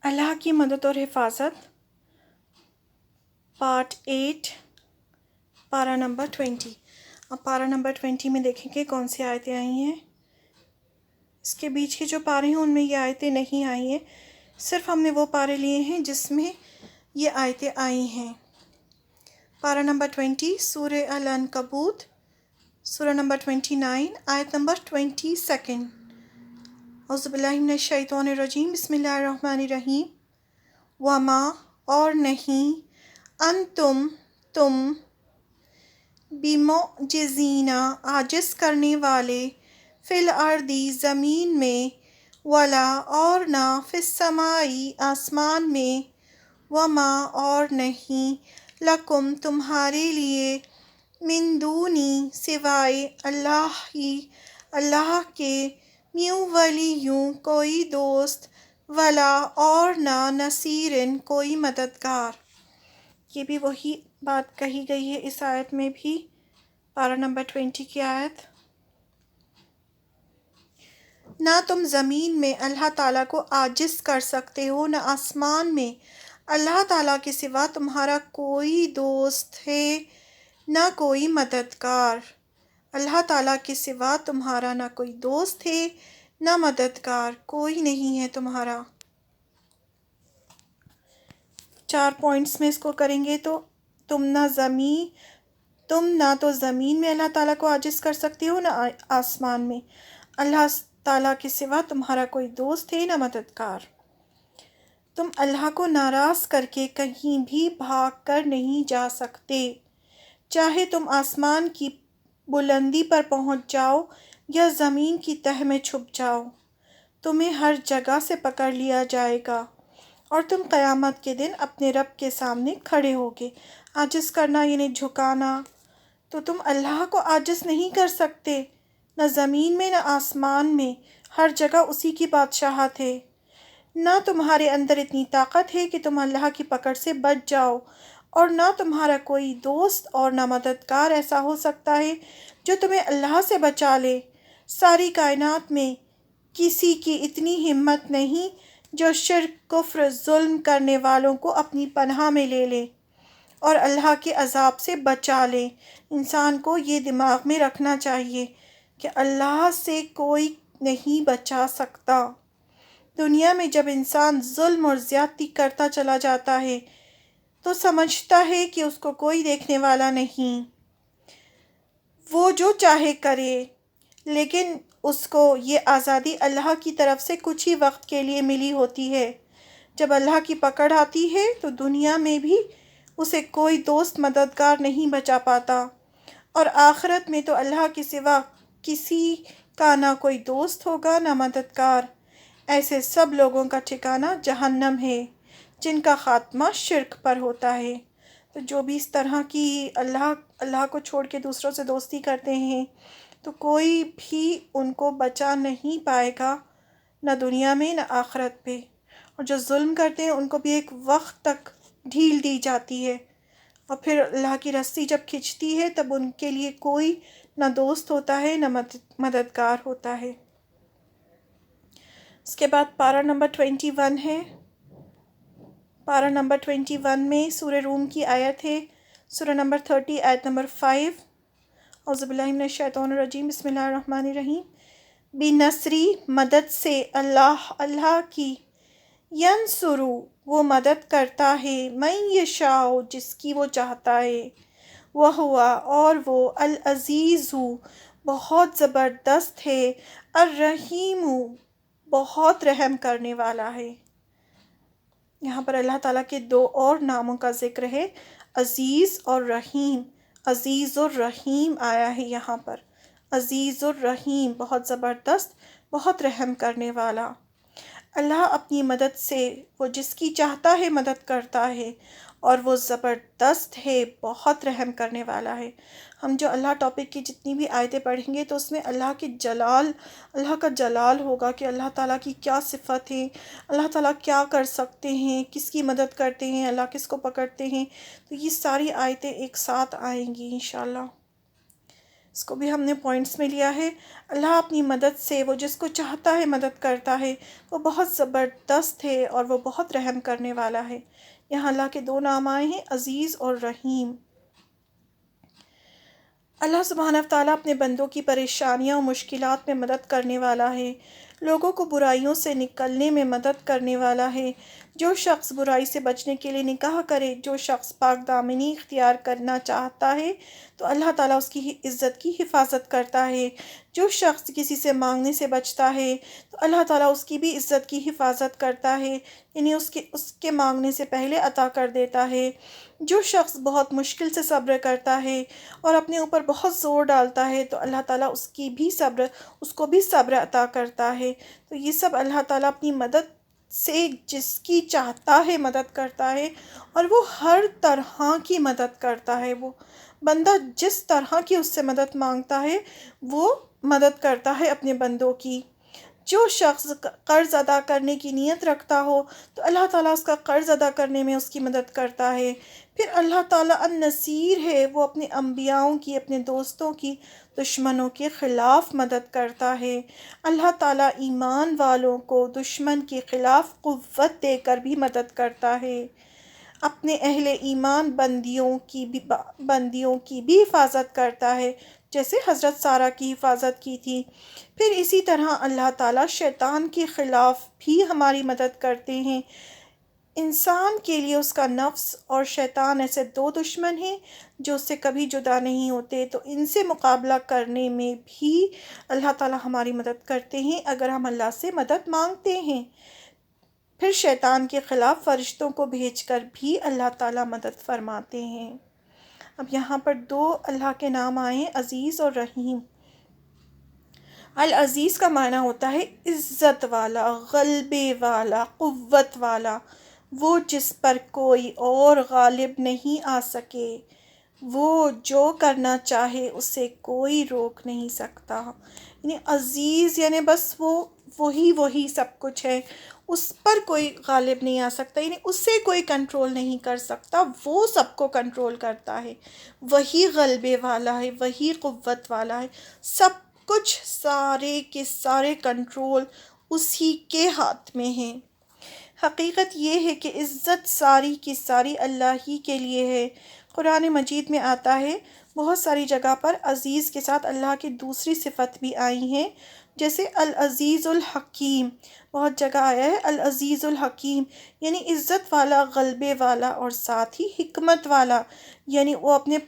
اللہ کی مدد اور حفاظت، پارٹ 8، پارہ نمبر 20۔ اب پارہ نمبر 20 میں دیکھیں کہ کون سی آیتیں آئی ہیں۔ اس کے بیچ کے جو پارے ہیں ان میں یہ آیتیں نہیں آئی ہیں، صرف ہم نے وہ پارے لیے ہیں جس میں یہ آیتیں آئی ہیں۔ پارہ نمبر 20 سورہ العنکبوت، سورہ نمبر 29، آیت نمبر 22۔ اعوذ باللہ من الشیطان الرجیم، بسم اللہ الرحمن الرحیم۔ وما اور نہیں، انتم تم، بمعجزین عاجز کرنے والے، فی الارضی زمین میں، ولا اور نہ، فی السمائی آسمان میں، وما اور نہیں، لکم تمہارے لیے، من دونی سوائے اللہ کے، میوں ولیوں کوئی دوست، ولا اور نہ، نصیرن کوئی مددگار۔ یہ بھی وہی بات کہی گئی ہے اس آیت میں بھی، پارہ نمبر 20 کی آیت۔ نہ تم زمین میں اللہ تعالیٰ کو عاجز کر سکتے ہو، نہ آسمان میں اللہ تعالیٰ کے سوا تمہارا کوئی دوست ہے، نہ کوئی مددگار۔ اللہ تعالیٰ کے سوا تمہارا نہ کوئی دوست ہے، نہ مددگار، کوئی نہیں ہے تمہارا۔ 4 پوائنٹس میں اس کو کریں گے تو تم نہ تو زمین میں اللہ تعالیٰ کو عاجز کر سکتے ہو، نہ آسمان میں اللہ تعالیٰ کے سوا تمہارا کوئی دوست ہے، نہ مددگار۔ تم اللہ کو ناراض کر کے کہیں بھی بھاگ کر نہیں جا سکتے، چاہے تم آسمان کی بلندی پر پہنچ جاؤ یا زمین کی تہہ میں چھپ جاؤ، تمہیں ہر جگہ سے پکڑ لیا جائے گا اور تم قیامت کے دن اپنے رب کے سامنے کھڑے ہوگے۔ عاجز کرنا یعنی جھکانا، تو تم اللہ کو عاجز نہیں کر سکتے، نہ زمین میں نہ آسمان میں، ہر جگہ اسی کی بادشاہت ہے۔ نہ تمہارے اندر اتنی طاقت ہے کہ تم اللہ کی پکڑ سے بچ جاؤ، اور نہ تمہارا کوئی دوست اور نہ مددگار ایسا ہو سکتا ہے جو تمہیں اللہ سے بچا لے۔ ساری کائنات میں کسی کی اتنی ہمت نہیں جو شرک، کفر، ظلم کرنے والوں کو اپنی پناہ میں لے لے اور اللہ کے عذاب سے بچا لے۔ انسان کو یہ دماغ میں رکھنا چاہیے کہ اللہ سے کوئی نہیں بچا سکتا۔ دنیا میں جب انسان ظلم اور زیادتی کرتا چلا جاتا ہے تو سمجھتا ہے کہ اس کو کوئی دیکھنے والا نہیں، وہ جو چاہے کرے، لیکن اس کو یہ آزادی اللہ کی طرف سے کچھ ہی وقت کے لیے ملی ہوتی ہے۔ جب اللہ کی پکڑ آتی ہے تو دنیا میں بھی اسے کوئی دوست مددگار نہیں بچا پاتا، اور آخرت میں تو اللہ کے سوا کسی کا نہ کوئی دوست ہوگا نہ مددگار۔ ایسے سب لوگوں کا ٹھکانہ جہنم ہے جن کا خاتمہ شرک پر ہوتا ہے۔ تو جو بھی اس طرح کی اللہ کو چھوڑ کے دوسروں سے دوستی کرتے ہیں تو کوئی بھی ان کو بچا نہیں پائے گا، نہ دنیا میں نہ آخرت پہ۔ اور جو ظلم کرتے ہیں ان کو بھی ایک وقت تک ڈھیل دی جاتی ہے، اور پھر اللہ کی رسی جب کھنچتی ہے تب ان کے لیے کوئی نہ دوست ہوتا ہے نہ مددگار ہوتا ہے۔ اس کے بعد پارہ نمبر 21 ہے۔ پارہ نمبر 21 میں سورہ روم کی آیت ہے، سورہ نمبر 30، آیت نمبر 5۔ اعوذ باللہ من الشیطان الرجیم، بسم اللہ الرحمن الرحیم۔ بِنَصْرِ مدد سے، اللہ کی، ینصرُ وہ مدد کرتا ہے، مَن یشاء جس کی وہ چاہتا ہے، وَهُوَ اور وہ، العزیزُ بہت زبردست ہے، الرحیم بہت رحم کرنے والا ہے۔ یہاں پر اللہ تعالیٰ کے 2 اور ناموں کا ذکر ہے، عزیز اور رحیم۔ عزیز الرحیم آیا ہے یہاں پر، عزیز الرحیم بہت زبردست، بہت رحم کرنے والا۔ اللہ اپنی مدد سے وہ جس کی چاہتا ہے مدد کرتا ہے، اور وہ زبردست ہے، بہت رحم کرنے والا ہے۔ ہم جو اللہ ٹاپک کی جتنی بھی آیتیں پڑھیں گے تو اس میں اللہ کا جلال ہوگا کہ اللہ تعالیٰ کی کیا صفت ہے، اللہ تعالیٰ کیا کر سکتے ہیں، کس کی مدد کرتے ہیں، اللہ کس کو پکڑتے ہیں، تو یہ ساری آیتیں ایک ساتھ آئیں گی انشاءاللہ۔ اس کو بھی ہم نے پوائنٹس میں لیا ہے۔ اللہ اپنی مدد سے وہ جس کو چاہتا ہے مدد کرتا ہے، وہ بہت زبردست ہے اور وہ بہت رحم کرنے والا ہے۔ یہاں اللہ کے دو نام آئے ہیں، عزیز اور رحیم۔ اللہ سبحانہ تعالیٰ اپنے بندوں کی پریشانیاں اور مشکلات میں مدد کرنے والا ہے، لوگوں کو برائیوں سے نکلنے میں مدد کرنے والا ہے۔ جو شخص برائی سے بچنے کے لیے نکاح کرے، جو شخص پاک دامنی اختیار کرنا چاہتا ہے تو اللہ تعالیٰ اس کی عزت کی حفاظت کرتا ہے۔ جو شخص کسی سے مانگنے سے بچتا ہے تو اللہ تعالیٰ اس کی بھی عزت کی حفاظت کرتا ہے، یعنی اس کے مانگنے سے پہلے عطا کر دیتا ہے۔ جو شخص بہت مشکل سے صبر کرتا ہے اور اپنے اوپر بہت زور ڈالتا ہے تو اللہ تعالیٰ اس کو بھی صبر عطا کرتا ہے۔ تو یہ سب اللہ تعالیٰ اپنی مدد سے جس کی چاہتا ہے مدد کرتا ہے، اور وہ ہر طرح کی مدد کرتا ہے۔ وہ بندہ جس طرح کی اس سے مدد مانگتا ہے وہ مدد کرتا ہے اپنے بندوں کی۔ جو شخص قرض ادا کرنے کی نیت رکھتا ہو تو اللہ تعالیٰ اس کا قرض ادا کرنے میں اس کی مدد کرتا ہے۔ پھر اللہ تعالیٰ النصیر ہے، وہ اپنے انبیاؤں کی، اپنے دوستوں کی دشمنوں کے خلاف مدد کرتا ہے۔ اللہ تعالیٰ ایمان والوں کو دشمن کے خلاف قوت دے کر بھی مدد کرتا ہے، اپنے اہل ایمان بندیوں کی بھی حفاظت کرتا ہے، جیسے حضرت سارہ کی حفاظت کی تھی۔ پھر اسی طرح اللہ تعالیٰ شیطان کے خلاف بھی ہماری مدد کرتے ہیں۔ انسان کے لیے اس کا نفس اور شیطان ایسے دو دشمن ہیں جو اس سے کبھی جدا نہیں ہوتے، تو ان سے مقابلہ کرنے میں بھی اللہ تعالیٰ ہماری مدد کرتے ہیں اگر ہم اللہ سے مدد مانگتے ہیں۔ پھر شیطان کے خلاف فرشتوں کو بھیج کر بھی اللہ تعالیٰ مدد فرماتے ہیں۔ اب یہاں پر دو اللہ کے نام آئے ہیں، عزیز اور رحیم۔ العزیز کا معنی ہوتا ہے عزت والا، غلبے والا، قوت والا، وہ جس پر کوئی اور غالب نہیں آ سکے، وہ جو کرنا چاہے اسے کوئی روک نہیں سکتا۔ یعنی عزیز یعنی بس وہی سب کچھ ہے، اس پر کوئی غالب نہیں آ سکتا، یعنی اس سے کوئی کنٹرول نہیں کر سکتا، وہ سب کو کنٹرول کرتا ہے، وہی غلبے والا ہے، وہی قوت والا ہے، سب کچھ سارے کے سارے کنٹرول اسی کے ہاتھ میں ہیں۔ حقیقت یہ ہے کہ عزت ساری کی ساری اللہ ہی کے لیے ہے۔ قرآن مجید میں آتا ہے، بہت ساری جگہ پر عزیز کے ساتھ اللہ کی دوسری صفت بھی آئی ہیں، جیسے العزیز الحکیم، بہت جگہ آیا ہے العزیز الحکیم، یعنی عزت والا، غلبے والا اور ساتھ ہی حکمت والا، یعنی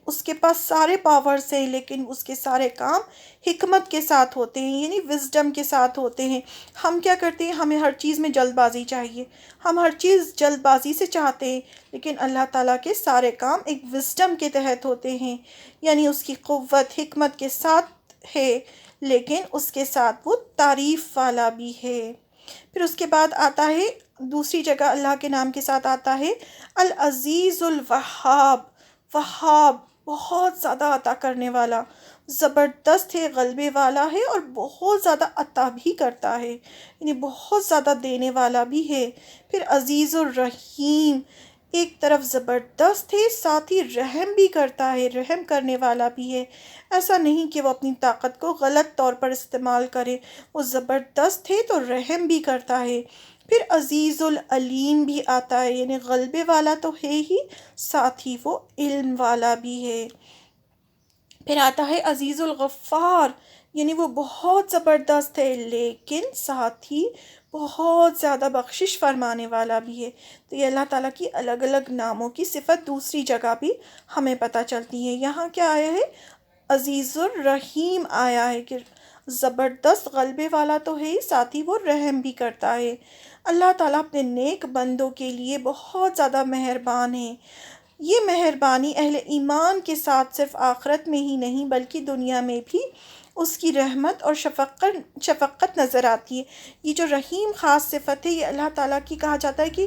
اس کے پاس سارے پاورز ہیں لیکن اس کے سارے کام حکمت کے ساتھ ہوتے ہیں، یعنی وزڈم کے ساتھ ہوتے ہیں۔ ہم کیا کرتے ہیں، ہمیں ہر چیز میں جلد بازی چاہیے، ہم ہر چیز جلد بازی سے چاہتے ہیں، لیکن اللہ تعالیٰ کے سارے کام ایک وزڈم کے تحت ہوتے ہیں، یعنی اس کی قوت حکمت کے ساتھ ہے، لیکن اس کے ساتھ وہ تعریف والا بھی ہے۔ پھر اس کے بعد آتا ہے، دوسری جگہ اللہ کے نام کے ساتھ آتا ہے العزیز الوہاب، وہاب بہت زیادہ عطا کرنے والا، زبردست ہے، غلبے والا ہے اور بہت زیادہ عطا بھی کرتا ہے، یعنی بہت زیادہ دینے والا بھی ہے۔ پھر عزیز الرحیم، ایک طرف زبردست ہے ساتھ ہی رحم بھی کرتا ہے، رحم کرنے والا بھی ہے، ایسا نہیں کہ وہ اپنی طاقت کو غلط طور پر استعمال کرے، وہ زبردست ہے تو رحم بھی کرتا ہے۔ پھر عزیز العلیم بھی آتا ہے، یعنی غلبے والا تو ہے ہی، ساتھ ہی وہ علم والا بھی ہے۔ پھر آتا ہے عزیز الغفار، یعنی وہ بہت زبردست ہے لیکن ساتھ ہی بہت زیادہ بخشش فرمانے والا بھی ہے۔ تو یہ اللہ تعالیٰ کی الگ الگ ناموں کی صفت دوسری جگہ بھی ہمیں پتہ چلتی ہے۔ یہاں کیا آیا ہے، عزیز الرحیم آیا ہے کہ زبردست غلبے والا تو ہے ہی، ساتھ ہی وہ رحم بھی کرتا ہے۔ اللہ تعالیٰ اپنے نیک بندوں کے لیے بہت زیادہ مہربان ہے۔ یہ مہربانی اہل ایمان کے ساتھ صرف آخرت میں ہی نہیں بلکہ دنیا میں بھی اس کی رحمت اور شفقت نظر آتی ہے۔ یہ جو رحیم خاص صفت ہے، یہ اللہ تعالیٰ کی کہا جاتا ہے کہ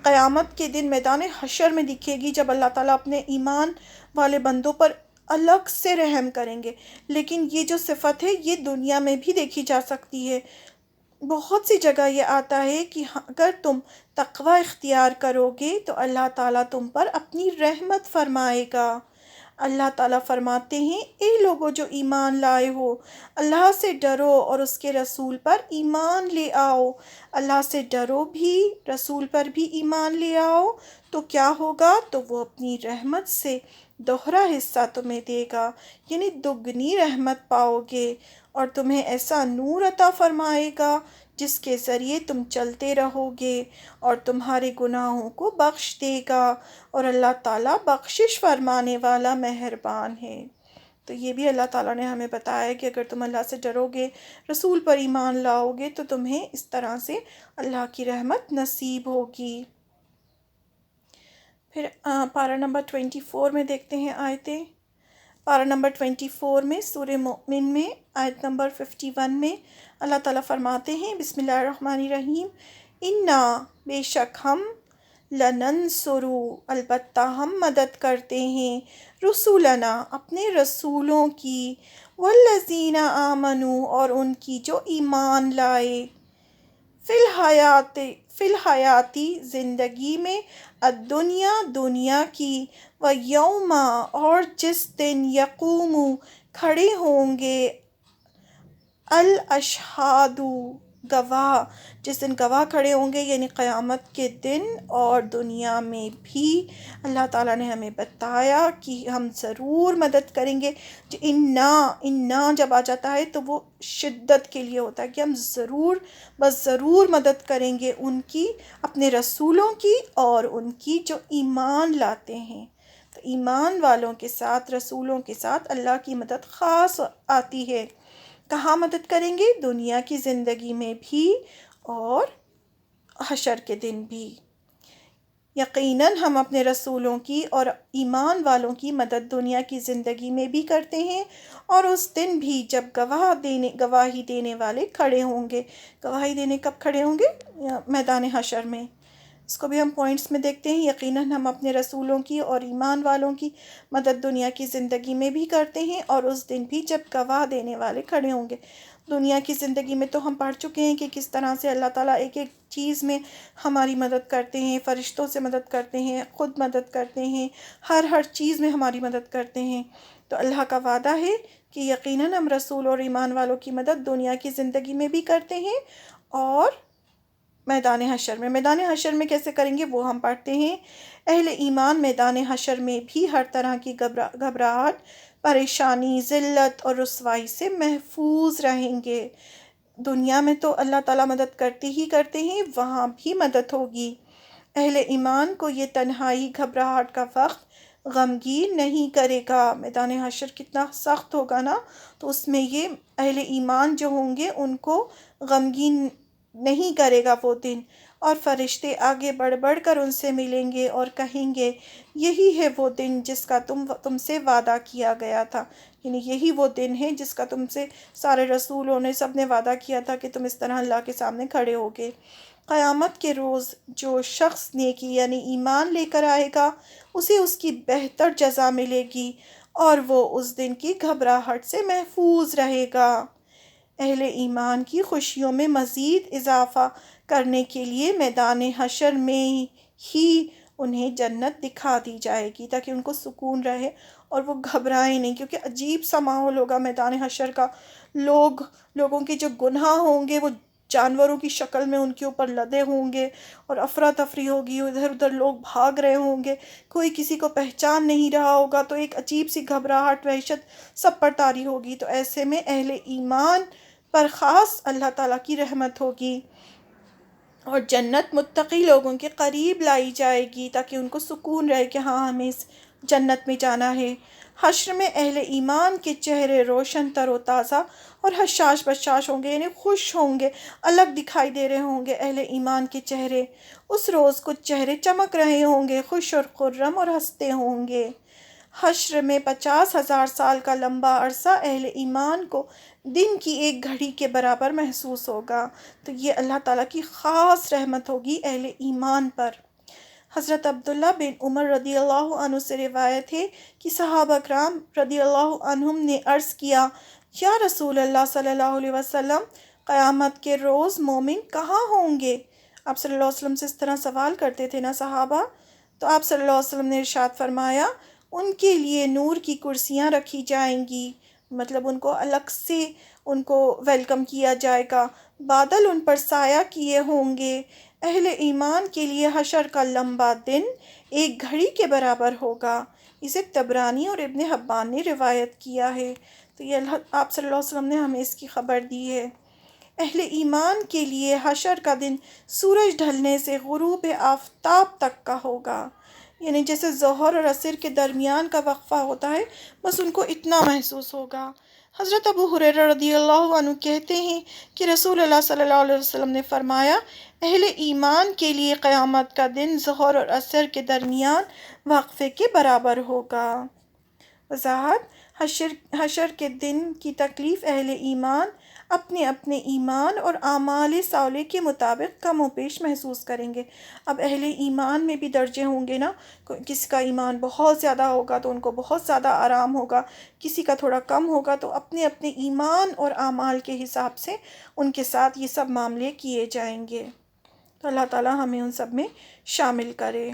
قیامت کے دن میدان حشر میں دکھے گی، جب اللہ تعالیٰ اپنے ایمان والے بندوں پر الگ سے رحم کریں گے، لیکن یہ جو صفت ہے یہ دنیا میں بھی دیکھی جا سکتی ہے۔ بہت سی جگہ یہ آتا ہے کہ اگر تم تقوی اختیار کرو گے تو اللہ تعالیٰ تم پر اپنی رحمت فرمائے گا، اللہ تعالیٰ فرماتے ہیں اے لوگو جو ایمان لائے ہو، اللہ سے ڈرو اور اس کے رسول پر ایمان لے آؤ۔ اللہ سے ڈرو بھی، رسول پر بھی ایمان لے آؤ، تو کیا ہوگا؟ تو وہ اپنی رحمت سے دوہرا حصہ تمہیں دے گا، یعنی دگنی رحمت پاؤ گے، اور تمہیں ایسا نور عطا فرمائے گا جس کے ذریعے تم چلتے رہو گے، اور تمہارے گناہوں کو بخش دے گا، اور اللہ تعالیٰ بخشش فرمانے والا مہربان ہے۔ تو یہ بھی اللہ تعالیٰ نے ہمیں بتایا کہ اگر تم اللہ سے ڈرو گے، رسول پر ایمان لاؤ گے، تو تمہیں اس طرح سے اللہ کی رحمت نصیب ہوگی۔ پھر پارہ نمبر 24 میں دیکھتے ہیں آیتیں۔ پارہ نمبر 24 میں سورہ مومن میں آیت نمبر 51 میں اللہ تعالیٰ فرماتے ہیں بسم اللہ الرحمن الرحیم، انا بے شک ہم، لننصرو البتہ ہم مدد کرتے ہیں، رسولنا اپنے رسولوں کی، والذین آمنوا اور ان کی جو ایمان لائے، فی الحیاتی زندگی میں، الدنیا دنیا کی، و یوم اور جس دن، یقوم کھڑے ہوں گے، الاشہاد گواہ، جس دن گواہ کھڑے ہوں گے، یعنی قیامت کے دن اور دنیا میں بھی اللہ تعالیٰ نے ہمیں بتایا کہ ہم ضرور مدد کریں گے۔ جو انا جب آ جاتا ہے تو وہ شدت کے لیے ہوتا ہے کہ ہم ضرور بس ضرور مدد کریں گے ان کی، اپنے رسولوں کی اور ان کی جو ایمان لاتے ہیں۔ تو ایمان والوں کے ساتھ، رسولوں کے ساتھ اللہ کی مدد خاص آتی ہے۔ کہاں مدد کریں گے؟ دنیا کی زندگی میں بھی اور حشر کے دن بھی۔ یقیناً ہم اپنے رسولوں کی اور ایمان والوں کی مدد دنیا کی زندگی میں بھی کرتے ہیں، اور اس دن بھی جب گواہی دینے والے کھڑے ہوں گے۔ گواہی دینے کب کھڑے ہوں گے؟ میدان حشر میں۔ اس کو بھی ہم پوائنٹس میں دیکھتے ہیں۔ یقیناً ہم اپنے رسولوں کی اور ایمان والوں کی مدد دنیا کی زندگی میں بھی کرتے ہیں، اور اس دن بھی جب گواہ دینے والے کھڑے ہوں گے۔ دنیا کی زندگی میں تو ہم پڑھ چکے ہیں کہ کس طرح سے اللہ تعالیٰ ایک ایک چیز میں ہماری مدد کرتے ہیں، فرشتوں سے مدد کرتے ہیں، خود مدد کرتے ہیں، ہر چیز میں ہماری مدد کرتے ہیں۔ تو اللہ کا وعدہ ہے کہ یقیناً ہم رسول اور ایمان والوں کی مدد دنیا کی زندگی میں بھی کرتے ہیں اور میدان حشر میں۔ میدان حشر میں کیسے کریں گے وہ ہم پڑھتے ہیں۔ اہل ایمان میدان حشر میں بھی ہر طرح کی گھبراہٹ، پریشانی، ذلت اور رسوائی سے محفوظ رہیں گے۔ دنیا میں تو اللہ تعالیٰ مدد کرتے ہی کرتے ہیں، وہاں بھی مدد ہوگی۔ اہل ایمان کو یہ تنہائی، گھبراہٹ کا وقت غمگین نہیں کرے گا۔ میدان حشر کتنا سخت ہوگا نا، تو اس میں یہ اہل ایمان جو ہوں گے ان کو غمگین نہیں کرے گا وہ دن، اور فرشتے آگے بڑھ بڑھ کر ان سے ملیں گے اور کہیں گے یہی ہے وہ دن جس کا تم سے وعدہ کیا گیا تھا، یعنی یہی وہ دن ہے جس کا تم سے سارے رسولوں نے سب نے وعدہ کیا تھا کہ تم اس طرح اللہ کے سامنے کھڑے ہوگے۔ قیامت کے روز جو شخص نیکی یعنی ایمان لے کر آئے گا اسے اس کی بہتر جزا ملے گی، اور وہ اس دن کی گھبراہٹ سے محفوظ رہے گا۔ اہل ایمان کی خوشیوں میں مزید اضافہ کرنے کے لیے میدان حشر میں ہی انہیں جنت دکھا دی جائے گی، تاکہ ان کو سکون رہے اور وہ گھبرائیں نہیں، کیونکہ عجیب سا ماحول ہوگا میدان حشر کا۔ لوگوں کے جو گناہ ہوں گے وہ جانوروں کی شکل میں ان کے اوپر لدے ہوں گے، اور افراتفری ہوگی، ادھر ادھر لوگ بھاگ رہے ہوں گے، کوئی کسی کو پہچان نہیں رہا ہوگا، تو ایک عجیب سی گھبراہٹ، وحشت سب پر طاری ہوگی۔ تو ایسے میں اہل ایمان پر خاص اللہ تعالیٰ کی رحمت ہوگی، اور جنت متقی لوگوں کے قریب لائی جائے گی تاکہ ان کو سکون رہے کہ ہاں ہمیں اس جنت میں جانا ہے۔ حشر میں اہل ایمان کے چہرے روشن تر و تازہ اور حشاش بشاش ہوں گے، یعنی خوش ہوں گے، الگ دکھائی دے رہے ہوں گے اہل ایمان کے چہرے۔ اس روز کچھ چہرے چمک رہے ہوں گے، خوش اور خرم اور ہنستے ہوں گے۔ حشر میں 50,000 سال کا لمبا عرصہ اہل ایمان کو دن کی ایک گھڑی کے برابر محسوس ہوگا۔ تو یہ اللہ تعالیٰ کی خاص رحمت ہوگی اہل ایمان پر۔ حضرت عبداللہ بن عمر رضی اللہ عنہ سے روایت ہے کہ صحابہ کرام رضی اللہ عنہم نے عرض کیا، یا رسول اللہ صلی اللہ علیہ وسلم، قیامت کے روز مومن کہاں ہوں گے؟ آپ صلی اللہ علیہ وسلم سے اس طرح سوال کرتے تھے نا صحابہ، تو آپ صلی اللہ علیہ وسلم نے ارشاد فرمایا، ان کے لیے نور کی کرسیاں رکھی جائیں گی، مطلب ان کو الگ سے ان کو ویلکم کیا جائے گا، بادل ان پر سایہ کیے ہوں گے۔ اہل ایمان کے لیے حشر کا لمبا دن ایک گھڑی کے برابر ہوگا۔ اسے طبرانی اور ابن حبان نے روایت کیا ہے۔ تو یہ آپ صلی اللہ علیہ وسلم نے ہمیں اس کی خبر دی ہے۔ اہل ایمان کے لیے حشر کا دن سورج ڈھلنے سے غروب آفتاب تک کا ہوگا، یعنی جیسے ظہر اور عصر کے درمیان کا وقفہ ہوتا ہے، بس ان کو اتنا محسوس ہوگا۔ حضرت ابو ہریرہ رضی اللہ عنہ کہتے ہیں کہ رسول اللہ صلی اللہ علیہ وسلم نے فرمایا، اہل ایمان کے لیے قیامت کا دن ظہر اور عصر کے درمیان وقفے کے برابر ہوگا۔ وضاحت: حشر کے دن کی تکلیف اہل ایمان اپنے اپنے ایمان اور اعمال صالح کے مطابق کم و بیش محسوس کریں گے۔ اب اہل ایمان میں بھی درجے ہوں گے نا، کسی کا ایمان بہت زیادہ ہوگا تو ان کو بہت زیادہ آرام ہوگا، کسی کا تھوڑا کم ہوگا، تو اپنے اپنے ایمان اور اعمال کے حساب سے ان کے ساتھ یہ سب معاملے کیے جائیں گے۔ تو اللہ تعالی ہمیں ان سب میں شامل کرے۔